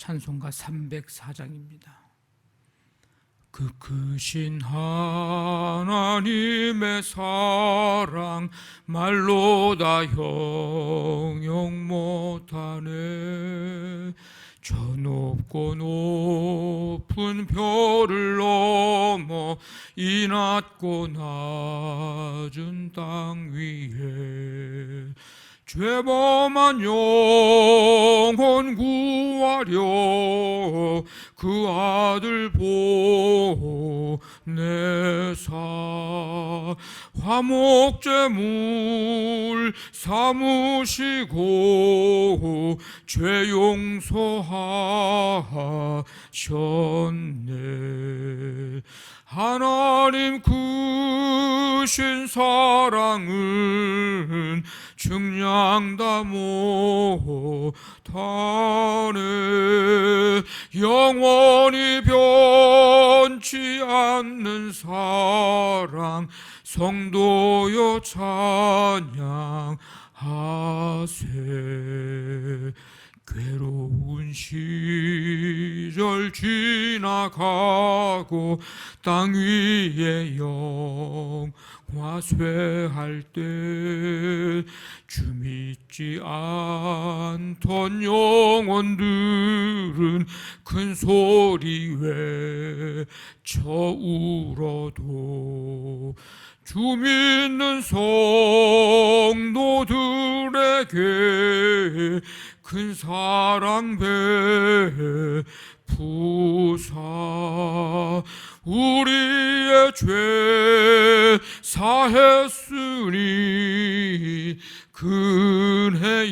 찬송가 304장입니다. 그 크신 하나님의 사랑 말로 다 형용 못하네. 저 높고 높은 별을 넘어 이 낮고 낮은 땅 위에 죄범한 영혼 구하려 그 아들 보내사 화목제물 삼으시고 죄 용서하셨네. 하나님 크신 사랑은 증량다 못하네. 영원히 변치 않는 사랑 성도여 찬양하세. 괴로운 시절 지나가고 땅 위에 영화쇠할 때 주 믿지 않던 영혼들은 큰 소리 외쳐 울어도 주 믿는 성도들에게 큰 사랑 베푸사 우리의 죄 사했으니 근혜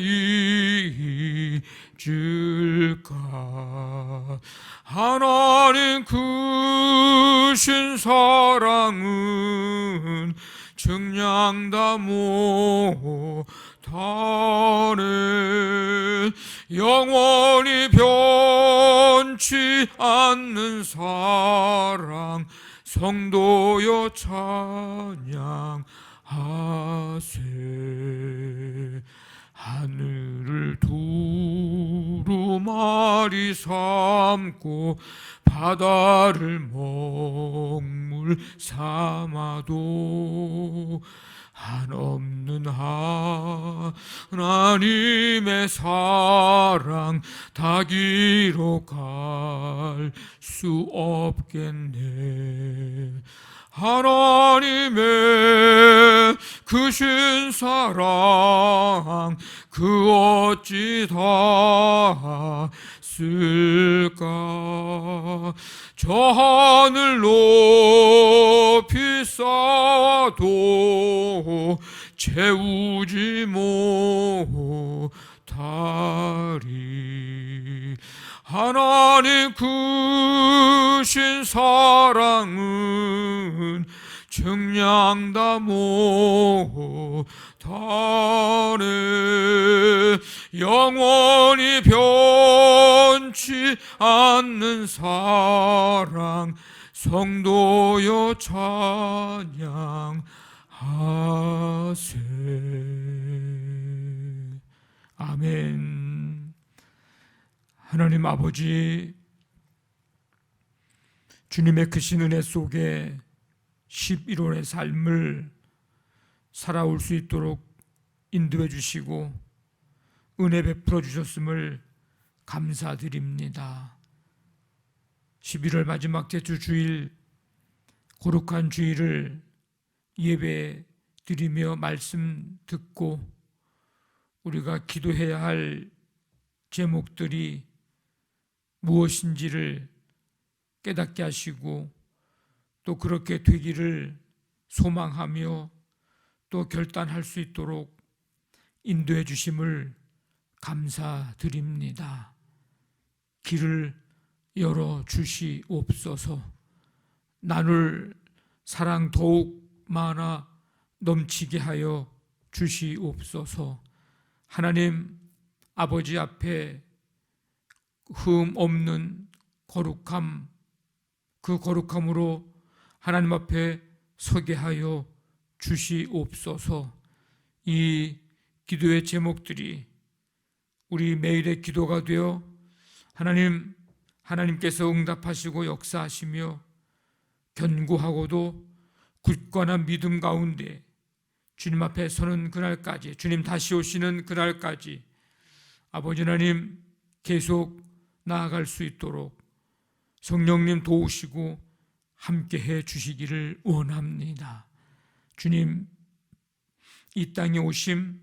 잊을까. 하나님 크신 사랑은 증량다 못하네. 영원히 변치 않는 사랑 성도여 찬양하세. 하늘을 두루마리 삼고 바다를 먹물 삼아도 한없는 하나님의 사랑 다 기록할 수 없겠네. 하나님의 크신 사랑 그 어찌 다 쓸까. 저 하늘 높이 쌓아도 채우지 못하리. 하나님 크신 사랑은 증량다 못하네. 영원히 변치 않는 사랑 성도여 찬양하세. 아멘. 하나님 아버지, 주님의 크신 은혜 속에 11월의 삶을 살아올 수 있도록 인도해 주시고 은혜 베풀어 주셨음을 감사드립니다. 11월 마지막 제주 주일, 거룩한 주일을 예배 드리며 말씀 듣고 우리가 기도해야 할 제목들이 무엇인지를 깨닫게 하시고 또 그렇게 되기를 소망하며 또 결단할 수 있도록 인도해 주심을 감사드립니다. 길을 열어 주시옵소서. 나눌 사랑 더욱 많아 넘치게 하여 주시옵소서. 하나님 아버지 앞에 흠 없는 거룩함, 그 거룩함으로 하나님 앞에 서게 하여 주시옵소서. 이 기도의 제목들이 우리 매일의 기도가 되어 하나님께서 응답하시고 역사하시며 견고하고도 굳건한 믿음 가운데 주님 앞에 서는 그날까지, 주님 다시 오시는 그날까지 아버지 하나님 계속 나아갈 수 있도록 성령님 도우시고 함께해 주시기를 원합니다. 주님, 이 땅에 오심,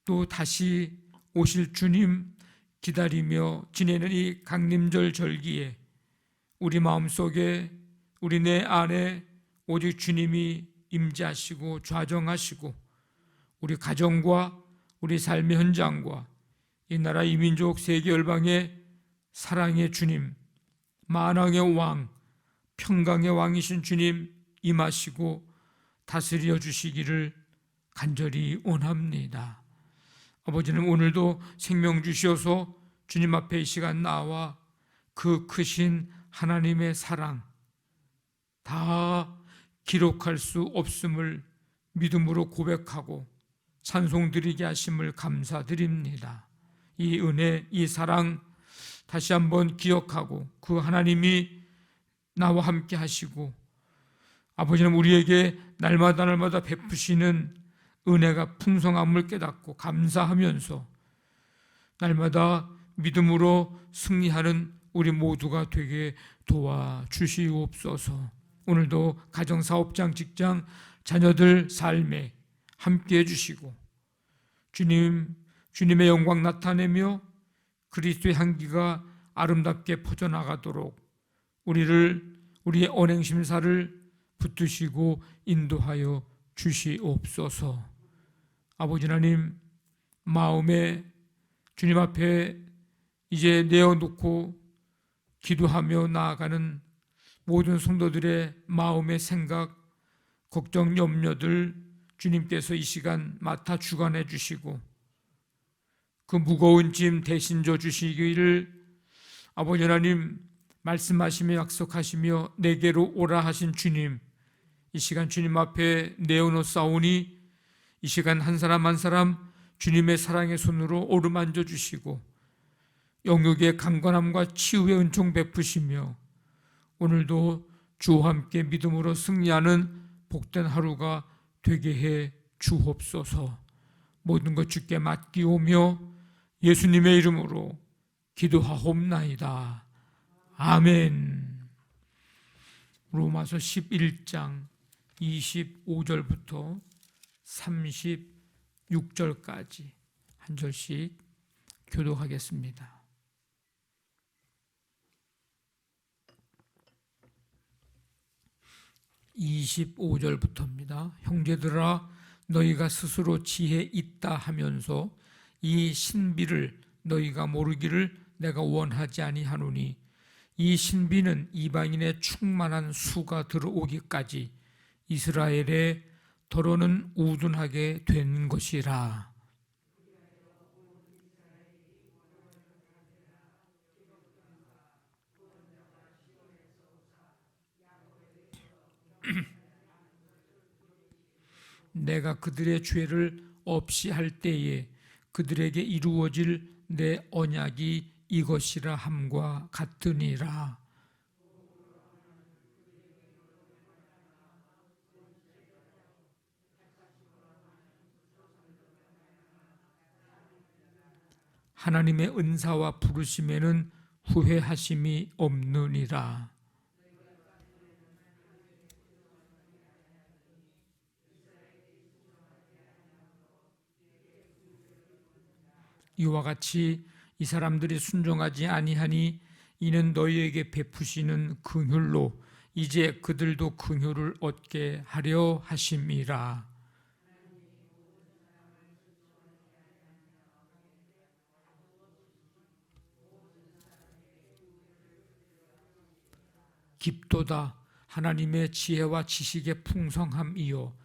또 다시 오실 주님 기다리며 지내는 이 강림절 절기에 우리 마음속에, 우리 내 안에 오직 주님이 임재하시고 좌정하시고 우리 가정과 우리 삶의 현장과 이 나라 이 민족 세계 열방의 사랑의 주님, 만왕의 왕, 평강의 왕이신 주님 임하시고 다스려 주시기를 간절히 원합니다. 아버지는 오늘도 생명 주시어서 주님 앞에 이 시간 나와 그 크신 하나님의 사랑 다 기록할 수 없음을 믿음으로 고백하고 찬송드리게 하심을 감사드립니다. 이 은혜, 이 사랑 다시 한번 기억하고 그 하나님이 나와 함께 하시고 아버지는 우리에게 날마다 베푸시는 은혜가 풍성함을 깨닫고 감사하면서 날마다 믿음으로 승리하는 우리 모두가 되게 도와주시옵소서. 오늘도 가정, 사업장, 직장, 자녀들 삶에 함께해 주시고 주님의 영광 나타내며 그리스도의 향기가 아름답게 퍼져나가도록 우리의 언행심사를 붙드시고 인도하여 주시옵소서. 아버지 하나님, 마음에 주님 앞에 이제 내어놓고 기도하며 나아가는 모든 성도들의 마음의 생각, 걱정, 염려들 주님께서 이 시간 맡아 주관해 주시고 그 무거운 짐 대신 져 주시기를 아버지 하나님 말씀하시며 약속하시며 내게로 오라 하신 주님, 이 시간 주님 앞에 내어놓사오니 이 시간 한 사람 한 사람 주님의 사랑의 손으로 어루만져 주시고 영육의 강건함과 치유의 은총 베푸시며 오늘도 주와 함께 믿음으로 승리하는 복된 하루가 되게 해 주옵소서. 모든 것 주께 맡기오며 예수님의 이름으로 기도하옵나이다. 아멘. 로마서 11장 25절부터 36절까지 한 절씩 교독하겠습니다. 25절부터입니다. 형제들아, 너희가 스스로 지혜 있다 하면서 이 신비를 너희가 모르기를 내가 원하지 아니하노니 이 신비는 이방인의 충만한 수가 들어오기까지 이스라엘의 더러는 우둔하게 된 것이라. 내가 그들의 죄를 없이 할 때에 그들에게 이루어질 내 언약이 이것이라 함과 같으니라. 하나님의 은사와 부르심에는 후회하심이 없느니라. 이와 같이 이 사람들이 순종하지 아니하니 이는 너희에게 베푸시는 긍휼로 이제 그들도 긍휼을 얻게 하려 하심이라. 깊도다 하나님의 지혜와 지식의 풍성함이요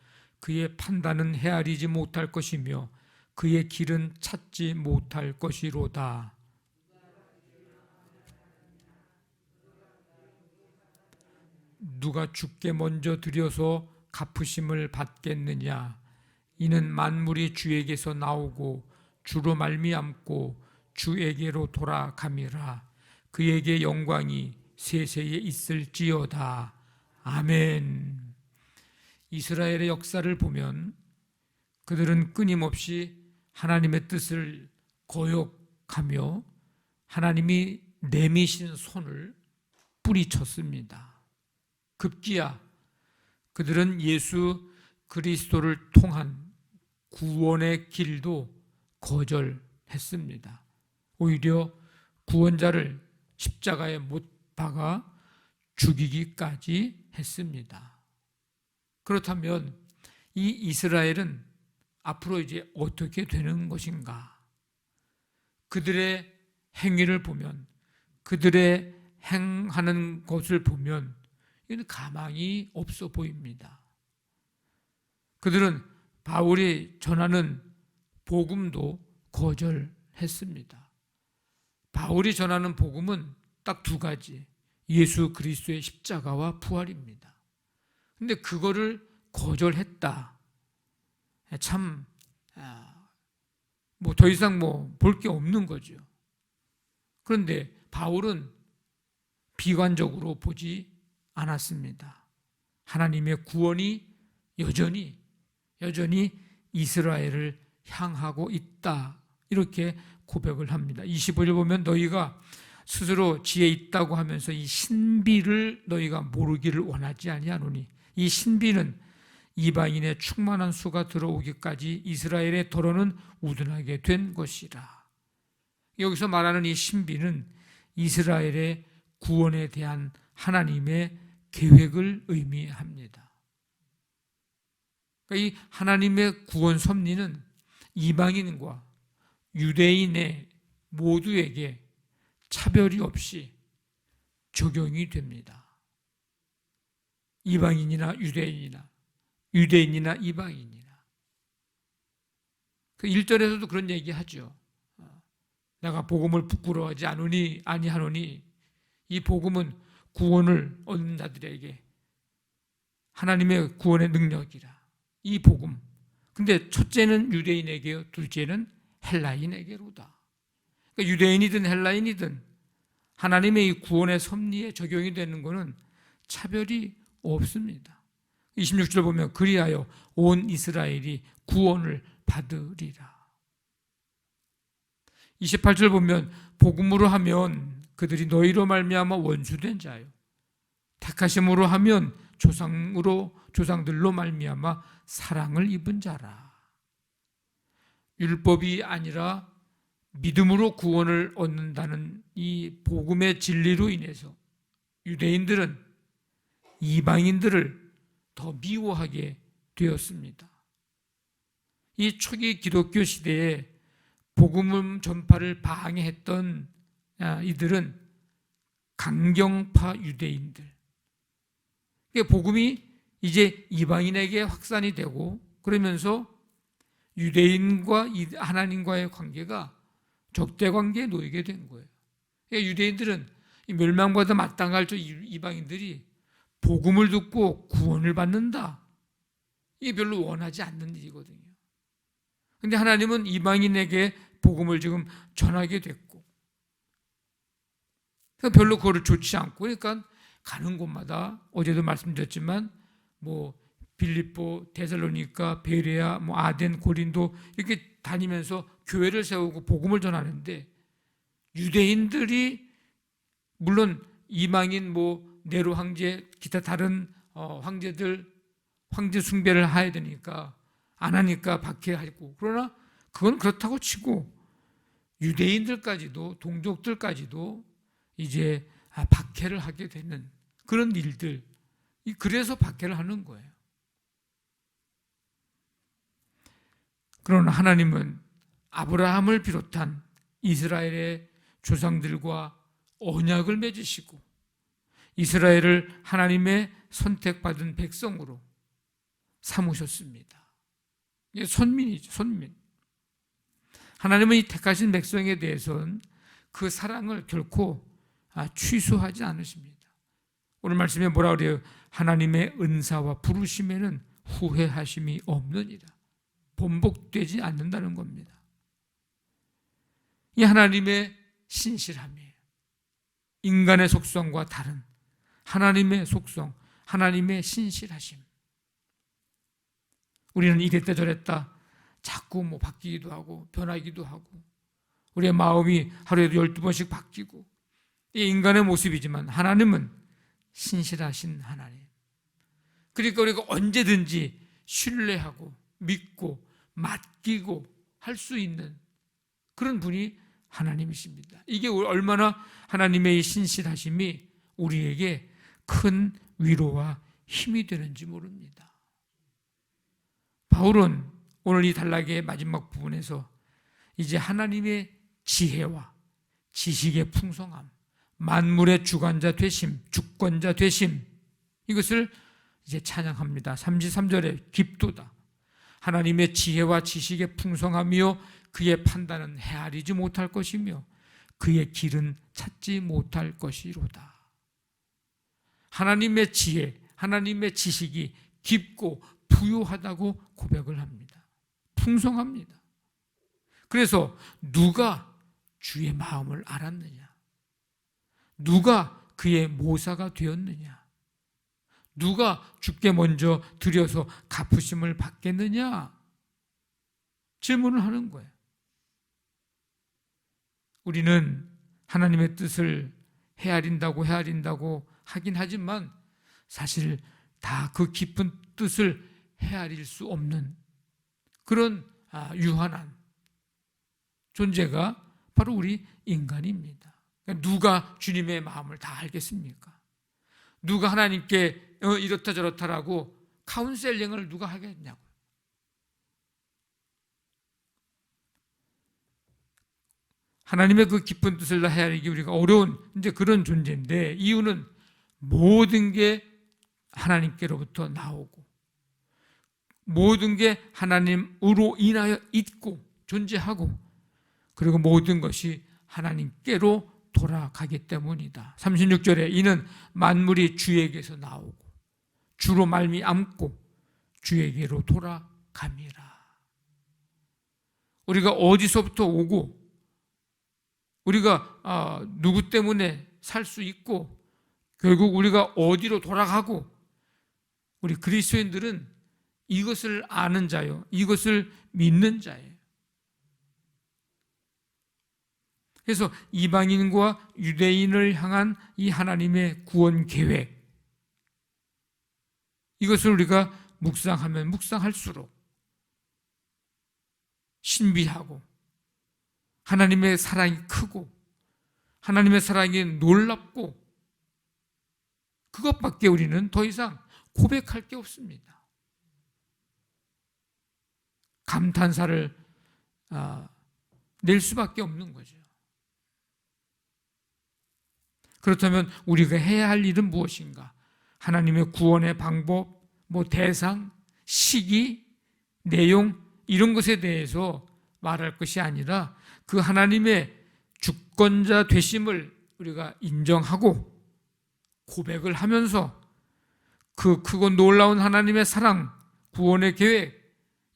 그의 판단은 헤아리지 못할 것이며 그의 길은 찾지 못할 것이로다. 누가 주께 먼저 드려서 갚으심을 받겠느냐? 이는 만물이 주에게서 나오고 주로 말미암고 주에게로 돌아감이라. 그에게 영광이 세세에 있을지어다. 아멘. 이스라엘의 역사를 보면 그들은 끊임없이 하나님의 뜻을 거역하며 하나님이 내미신 손을 뿌리쳤습니다. 급기야 그들은 예수 그리스도를 통한 구원의 길도 거절했습니다. 오히려 구원자를 십자가에 못 박아 죽이기까지 했습니다. 그렇다면 이 이스라엘은 앞으로 이제 어떻게 되는 것인가? 그들의 행위를 보면, 그들의 행하는 것을 보면 이건 가망이 없어 보입니다. 그들은 바울이 전하는 복음도 거절했습니다. 바울이 전하는 복음은 딱 두 가지, 예수 그리스도의 십자가와 부활입니다. 근데 그거를 거절했다. 참 더 이상 볼 게 없는 거죠. 그런데 바울은 비관적으로 보지 않았습니다. 하나님의 구원이 여전히 이스라엘을 향하고 있다. 이렇게 고백을 합니다. 25절 보면 너희가 스스로 지혜 있다고 하면서 이 신비를 너희가 모르기를 원하지 아니하노니 이 신비는 이방인의 충만한 수가 들어오기까지 이스라엘의 더러는 우둔하게 된 것이라. 여기서 말하는 이 신비는 이스라엘의 구원에 대한 하나님의 계획을 의미합니다. 그러니까 이 하나님의 구원 섭리는 이방인과 유대인의 모두에게 차별이 없이 적용이 됩니다. 이방인이나 유대인이나 이방인이나. 그 1절에서도 그런 얘기하죠. 내가 복음을 부끄러워하지 아니하노니 이 복음은 구원을 얻는 자들에게 하나님의 구원의 능력이라. 이 복음. 근데 첫째는 유대인에게, 둘째는 헬라인에게로다. 그러니까 유대인이든 헬라인이든 하나님의 이 구원의 섭리에 적용이 되는 것은 차별이 없습니다. 26절 보면 그리하여 온 이스라엘이 구원을 받으리라. 28절 보면 복음으로 하면 그들이 너희로 말미암아 원수된 자요, 택하심으로 하면 조상들로 말미암아 사랑을 입은 자라. 율법이 아니라 믿음으로 구원을 얻는다는 이 복음의 진리로 인해서 유대인들은 이방인들을 더 미워하게 되었습니다. 이 초기 기독교 시대에 복음 전파를 방해했던 이들은 강경파 유대인들. 복음이 이제 이방인에게 확산이 되고 그러면서 유대인과 하나님과의 관계가 적대 관계에 놓이게 된 거예요. 유대인들은 멸망받아 마땅할 저 이방인들이 복음을 듣고 구원을 받는다. 이게 별로 원하지 않는 일이거든요. 그런데 하나님은 이방인에게 복음을 지금 전하게 됐고 별로 그거를 좋지 않고, 그러니까 가는 곳마다 어제도 말씀드렸지만 빌립보, 데살로니가, 베레아, 아덴, 고린도 이렇게 다니면서 교회를 세우고 복음을 전하는데 유대인들이 물론 이방인 네로 황제, 기타 다른 황제들 황제 숭배를 해야 되니까 안 하니까 박해하고, 그러나 그건 그렇다고 치고 유대인들까지도 동족들까지도 이제 박해를 하게 되는 그런 일들, 그래서 박해를 하는 거예요. 그러나 하나님은 아브라함을 비롯한 이스라엘의 조상들과 언약을 맺으시고 이스라엘을 하나님의 선택받은 백성으로 삼으셨습니다. 이게 선민이죠, 선민. 하나님은 이 택하신 백성에 대해서는 그 사랑을 결코 취소하지 않으십니다. 오늘 말씀에 뭐라 그래요? 하나님의 은사와 부르심에는 후회하심이 없느니라. 번복되지 않는다는 겁니다. 이 하나님의 신실함이에요. 인간의 속성과 다른 하나님의 속성, 하나님의 신실하심. 우리는 이랬다 저랬다 자꾸 바뀌기도 하고 변하기도 하고 우리의 마음이 하루에도 12번씩 바뀌고 이 인간의 모습이지만 하나님은 신실하신 하나님. 그러니까 우리가 언제든지 신뢰하고 믿고 맡기고 할 수 있는 그런 분이 하나님이십니다. 이게 얼마나 하나님의 신실하심이 우리에게 큰 위로와 힘이 되는지 모릅니다. 바울은 오늘 이 단락의 마지막 부분에서 이제 하나님의 지혜와 지식의 풍성함, 만물의 주관자 되심, 주권자 되심, 이것을 이제 찬양합니다. 33절에 깊도다. 하나님의 지혜와 지식의 풍성함이요 그의 판단은 헤아리지 못할 것이며 그의 길은 찾지 못할 것이로다. 하나님의 지혜, 하나님의 지식이 깊고 부유하다고 고백을 합니다. 풍성합니다. 그래서 누가 주의 마음을 알았느냐? 누가 그의 모사가 되었느냐? 누가 주께 먼저 드려서 갚으심을 받겠느냐? 질문을 하는 거예요. 우리는 하나님의 뜻을 헤아린다고 하긴 하지만 사실 다 그 깊은 뜻을 헤아릴 수 없는 그런 유한한 존재가 바로 우리 인간입니다. 누가 주님의 마음을 다 알겠습니까? 누가 하나님께 이렇다 저렇다라고 카운셀링을 누가 하겠냐고요. 하나님의 그 깊은 뜻을 다 헤아리기 우리가 어려운 이제 그런 존재인데 이유는 모든 게 하나님께로부터 나오고 모든 게 하나님으로 인하여 있고 존재하고 그리고 모든 것이 하나님께로 돌아가기 때문이다. 36절에 이는 만물이 주에게서 나오고 주로 말미암고 주에게로 돌아감이라. 우리가 어디서부터 오고 우리가 누구 때문에 살 수 있고 결국 우리가 어디로 돌아가고 우리 그리스도인들은 이것을 아는 자요, 이것을 믿는 자예요. 그래서 이방인과 유대인을 향한 이 하나님의 구원 계획, 이것을 우리가 묵상하면 묵상할수록 신비하고 하나님의 사랑이 크고 하나님의 사랑이 놀랍고 그것밖에 우리는 더 이상 고백할 게 없습니다. 감탄사를 낼 수밖에 없는 거죠. 그렇다면 우리가 해야 할 일은 무엇인가? 하나님의 구원의 방법, 대상, 시기, 내용 이런 것에 대해서 말할 것이 아니라 그 하나님의 주권자 되심을 우리가 인정하고 고백을 하면서 그 크고 놀라운 하나님의 사랑, 구원의 계획,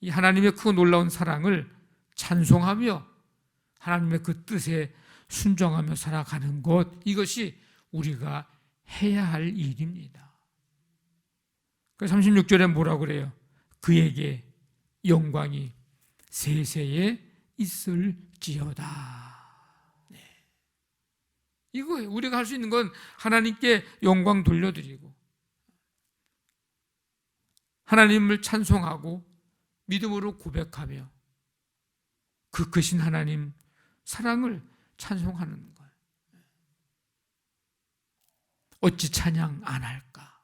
이 하나님의 크고 놀라운 사랑을 찬송하며 하나님의 그 뜻에 순종하며 살아가는 것, 이것이 우리가 해야 할 일입니다. 그래서 36절에 뭐라고 그래요? 그에게 영광이 세세에 있을지어다. 네. 이거예요. 우리가 할 수 있는 건 하나님께 영광 돌려드리고 하나님을 찬송하고 믿음으로 고백하며 그 크신 하나님 사랑을 찬송하는 거예요. 어찌 찬양 안 할까?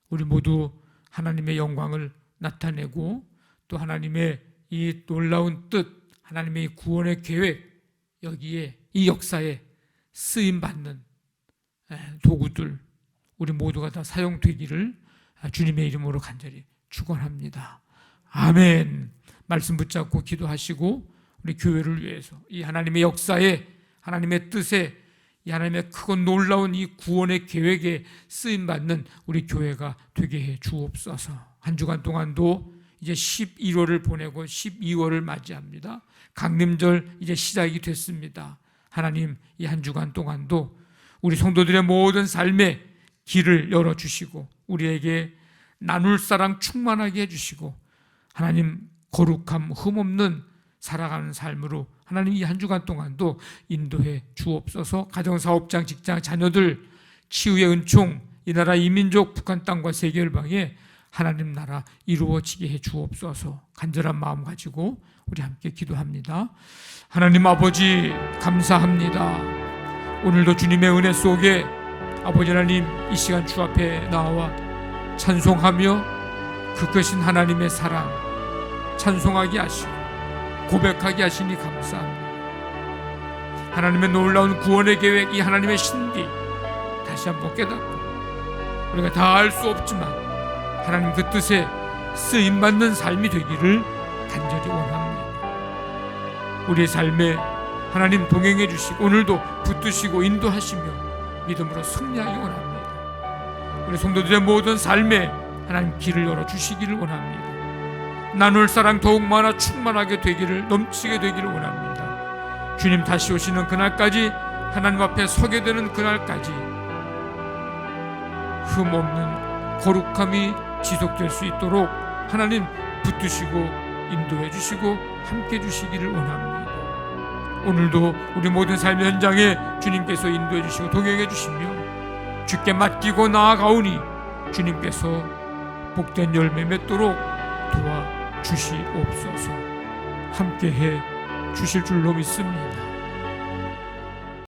우리 모두 하나님의 영광을 나타내고 또 하나님의 이 놀라운 뜻, 하나님의 이 구원의 계획, 여기에 이 역사에 쓰임받는 도구들 우리 모두가 다 사용되기를 주님의 이름으로 간절히 축원합니다. 아멘. 말씀 붙잡고 기도하시고 우리 교회를 위해서 이 하나님의 역사에 하나님의 뜻에 이 하나님의 크고 놀라운 이 구원의 계획에 쓰임받는 우리 교회가 되게 해 주옵소서. 한 주간 동안도 이제 11월을 보내고 12월을 맞이합니다. 강림절 이제 시작이 됐습니다. 하나님, 이 한 주간 동안도 우리 성도들의 모든 삶에 길을 열어주시고 우리에게 나눌 사랑 충만하게 해주시고 하나님, 거룩함 흠없는 살아가는 삶으로 하나님 이 한 주간 동안도 인도해 주옵소서. 가정사업장, 직장, 자녀들 치유의 은총, 이 나라 이민족 북한 땅과 세계 열방에 하나님 나라 이루어지게 해 주옵소서. 간절한 마음 가지고 우리 함께 기도합니다. 하나님 아버지, 감사합니다. 오늘도 주님의 은혜 속에 아버지 하나님, 이 시간 주 앞에 나와 찬송하며 그 크신 하나님의 사랑 찬송하게 하시고 고백하게 하시니 감사합니다. 하나님의 놀라운 구원의 계획, 이 하나님의 신비 다시 한번 깨닫고 우리가 다 알 수 없지만 하나님 그 뜻에 쓰임받는 삶이 되기를 간절히 원합니다. 우리의 삶에 하나님 동행해 주시고 오늘도 붙드시고 인도하시며 믿음으로 승리하기 원합니다. 우리 성도들의 모든 삶에 하나님 길을 열어주시기를 원합니다. 나눌 사랑 더욱 많아 충만하게 되기를, 넘치게 되기를 원합니다. 주님 다시 오시는 그날까지, 하나님 앞에 서게 되는 그날까지 흠없는 거룩함이 지속될 수 있도록 하나님 붙드시고 인도해 주시고 함께 주시기를 원합니다. 오늘도 우리 모든 삶의 현장에 주님께서 인도해 주시고 동행해 주시며 주께 맡기고 나아가오니 주님께서 복된 열매 맺도록 도와주시옵소서. 함께해 주실 줄로 믿습니다.